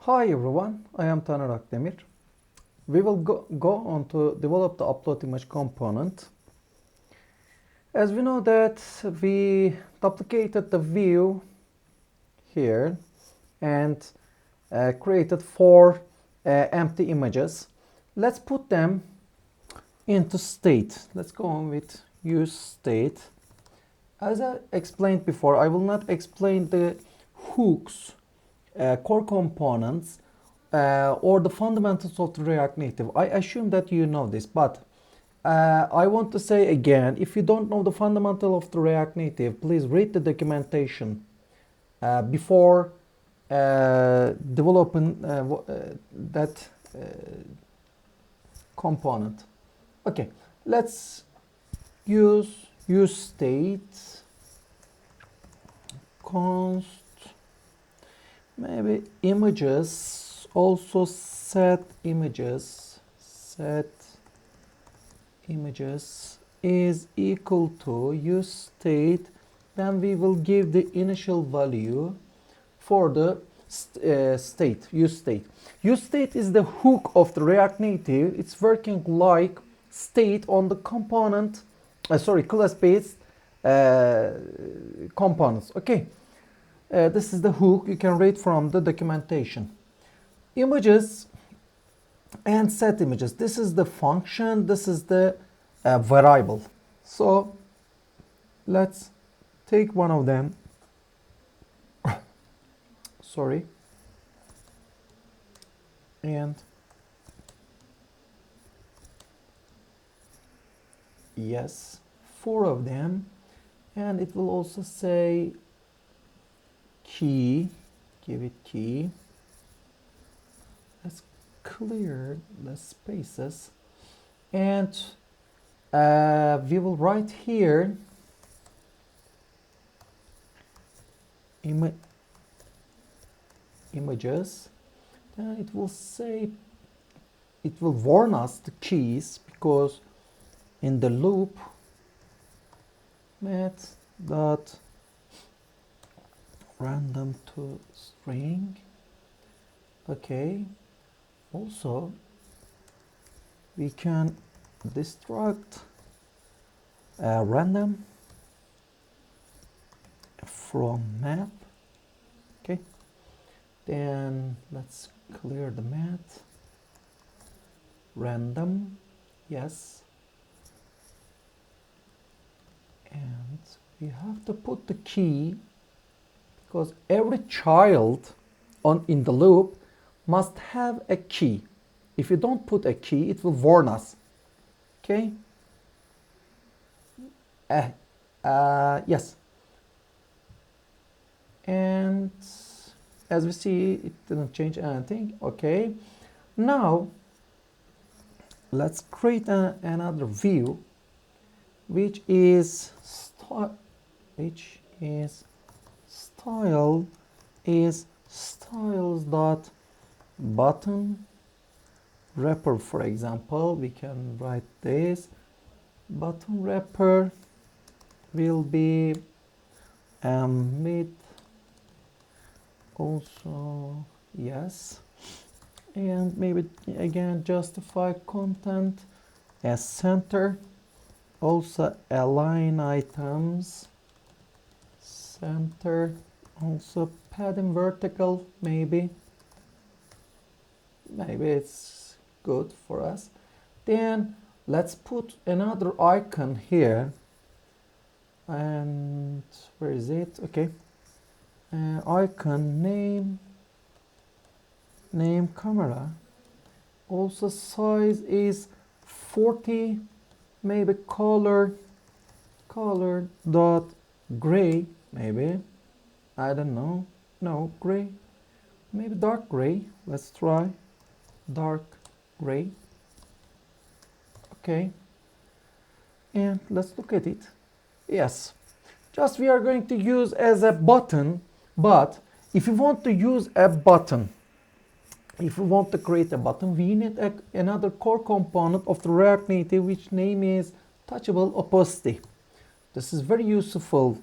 Hi everyone, I am Taner Akdemir. We will go on to develop the upload image component. As we know that we duplicated the view here and created four empty images. Let's put them into state. Let's go on with useState. As I explained before, I will not explain the hooks, core components, or the fundamentals of the React Native. I assume that you know this, but I want to say again, if you don't know the fundamental of the React Native, please read the documentation before developing that component. Okay, let's use useState const maybe images, also set images is equal to useState. Then we will give the initial value for the state, useState. useState is the hook of the React Native. It's working like state on the component, class-based components. Okay, this is the hook. You can read from the documentation. Images and set images. This is the function. This is the variable. So let's take one of them. Sorry. And yes, four of them, and it will also say key. Give it key. Let's clear the spaces, and we will write here images. Then it will say, it will warn us the keys, because in the loop math dot random to string. Okay, also we can destruct random from map. Okay, then let's clear the math. Random, yes, and we have to put the key, because every child in the loop must have a key. If you don't put a key, it will warn us. Okay, yes, and as we see, it didn't change anything. Okay, now let's create another view, which is style is styles dot button wrapper. For example, we can write this. Button wrapper will be mid also, yes, and maybe again justify content as center, also align items center, also padding vertical. Maybe it's good for us. Then let's put another icon here, and where is it? Okay, icon name camera. Also size is 40, maybe color dot gray, maybe, I don't know, no, gray, maybe dark gray. Let's try dark gray. Okay, and let's look at it. Yes, just we are going to use as a button. But if you want to use a button, if you want to create a button, we need another core component of the React Native, which name is TouchableOpacity. This is very useful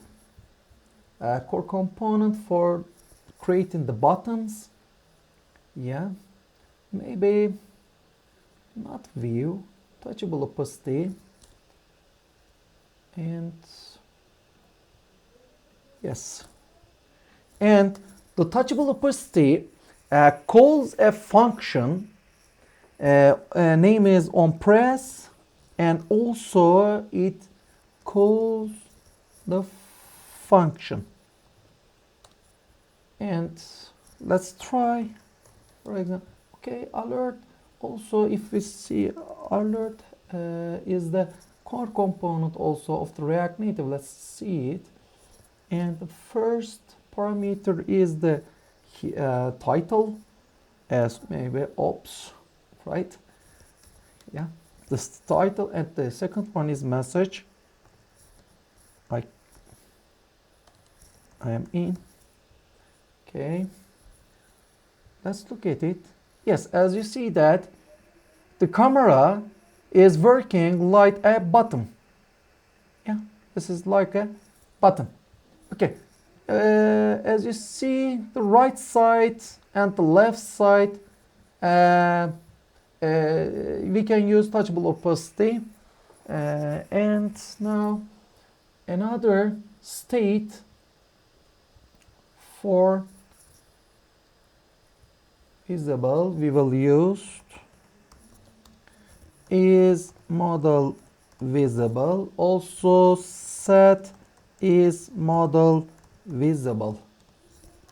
core component for creating the buttons. Yeah, maybe not view, touchable opacity, and yes, and the touchable opacity calls a function. Name is onPress, and also it calls the function. And let's try, for example, okay, alert. Also, if we see alert is the core component also of the React Native. Let's see it. And the first parameter is the title, as maybe ops, right? Yeah, this title, and the second one is message. I am in. Okay, let's look at it. Yes, as you see that the camera is working like a button. Yeah, this is like a button. Okay, as you see, the right side and the left side, we can use touchable opacity. And now another state for visible we will use is modal visible. Also set is modal visible.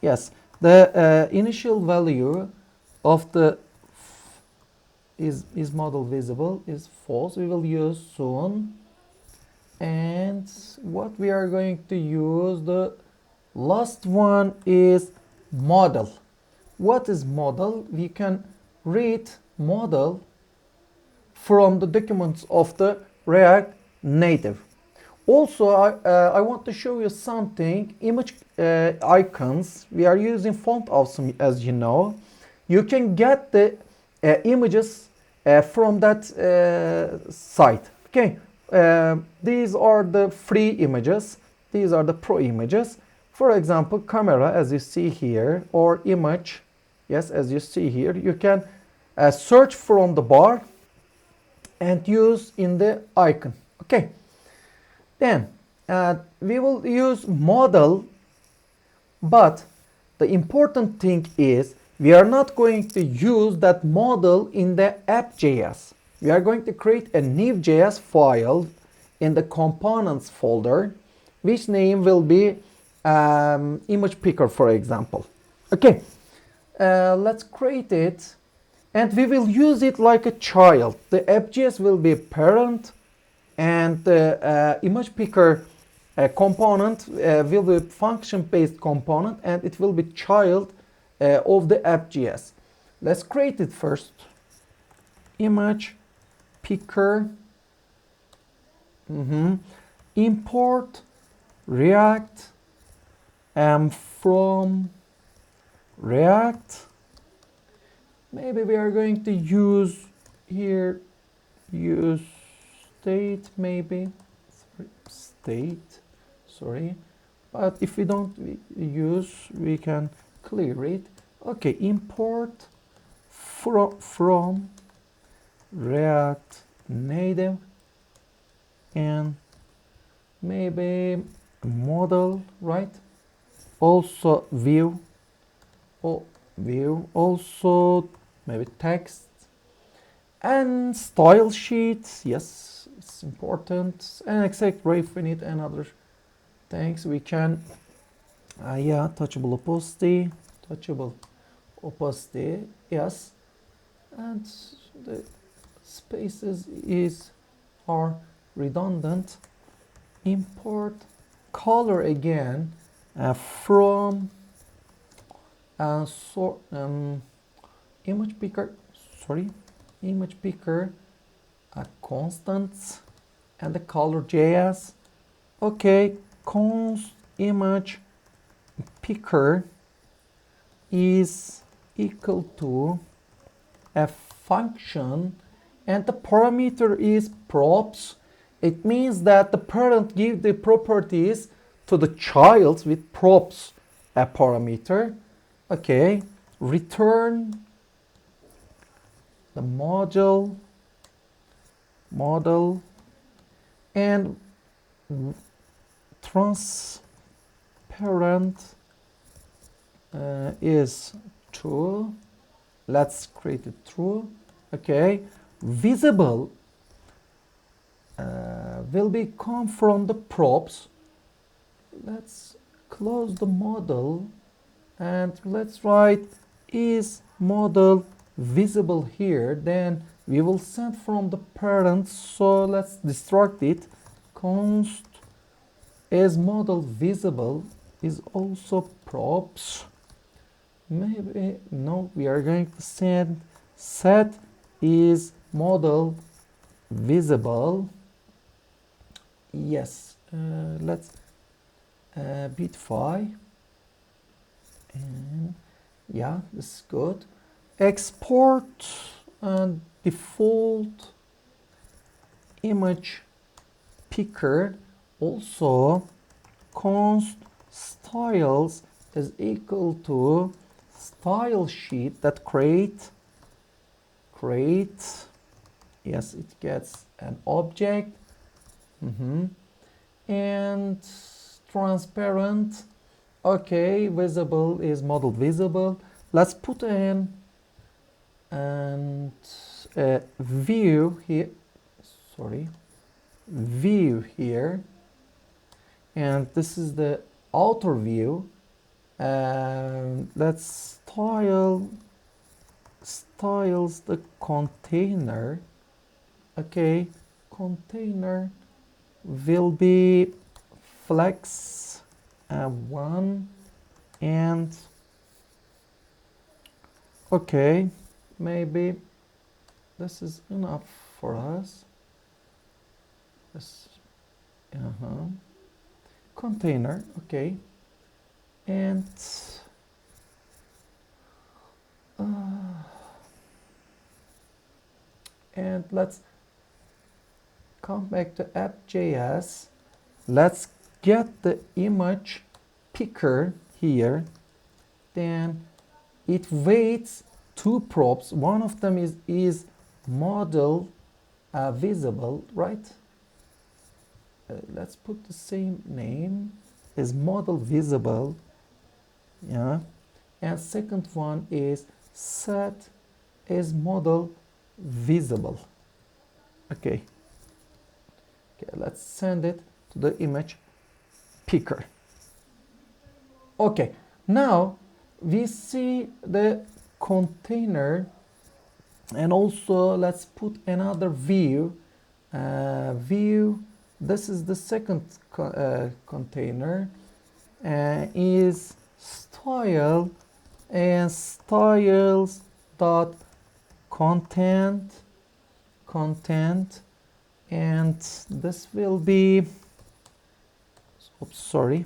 Yes, the initial value of the is modal visible is false. We will use soon. And what we are going to use, the last one is model. What is model? We can read model from the documents of the React Native. Also, I want to show you something. Image icons. We are using Font Awesome, as you know. You can get the images from that site. Okay, these are the free images. These are the pro images. For example, camera, as you see here, or image. Yes, as you see here, you can search from the bar and use in the icon. Okay. Then we will use model, but the important thing is we are not going to use that model in the app.js. We are going to create a new JS file in the components folder, which name will be image picker, for example. Okay, let's create it, and we will use it like a child. The app.js will be parent, and the image picker component will be function-based component, and it will be child of the app.js. Let's create it first. Image picker. Import React from React. Maybe we are going to use here use state, maybe sorry, but if we don't use, we can clear it. Okay, import from React Native, and maybe model, right? Also view, also maybe text, and style sheets. Yes, it's important, and exact ref we need, and other things we can yeah, touchable opacity, yes, and the spaces are redundant. Import color again from image picker, constants, and the color JS. Okay, const image picker is equal to a function, and the parameter is props. It means that the parent gives the properties to the child with props a parameter. Okay, return the modal and transparent is true. Let's create it true. Okay, visible will be come from the props. Let's close the model and let's write is model visible here. Then we will send from the parent, so let's destruct it. Const is model visible is also props. Maybe no, we are going to send set is model visible. Yes, let's bitfy, and yeah, this is good. Export and default image picker, also const styles is equal to StyleSheet that create, yes, it gets an object, and transparent, okay, visible is model visible. Let's put in and view here, view here, and this is the outer view. Let's styles the container. Okay, container will be flex 1, and okay, maybe this is enough for us. This container, okay, and let's come back to app.js. Let's get the image picker here. Then it waits two props. One of them is model visible, right? Let's put the same name as model visible, yeah. And second one is set is model visible. Okay, let's send it to the image picker. Okay, now we see the container, and also let's put another view. This is the second container, is style and styles dot content, and this will be, oops, sorry,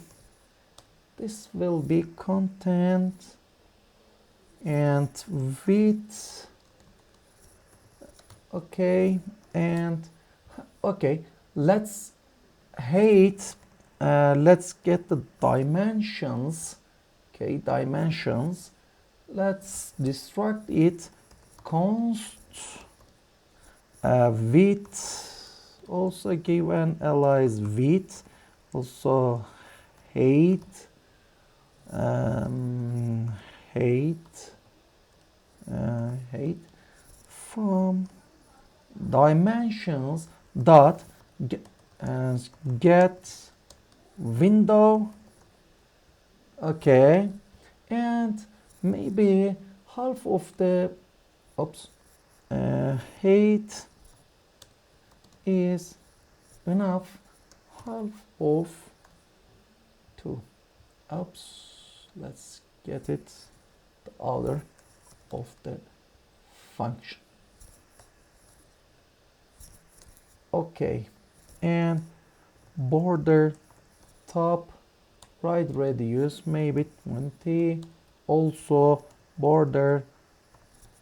this will be content and width, okay, and okay, let's let's get the dimensions. Okay, dimensions, let's destruct it. Const width, also give an alias width, also height from dimensions dot get window, okay, and maybe half of the height is enough, half of 2. Let's get it the order of the function. Okay, and border top right radius maybe 20, also border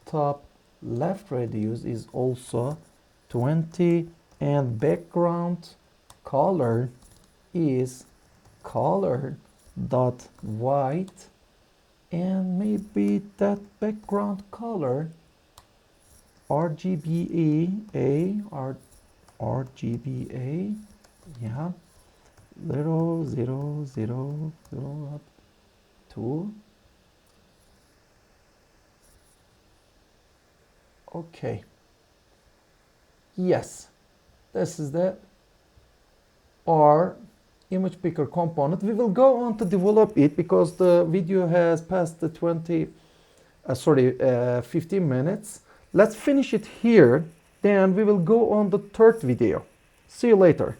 top left radius is also 20, and background color is color dot white, and maybe that background color, RGBA, yeah, 0, 0, 0, 0, 2. Okay. Yes, this is the R image picker component. We will go on to develop it because the video has passed the 15 minutes. Let's finish it here. Then we will go on the third video. See you later.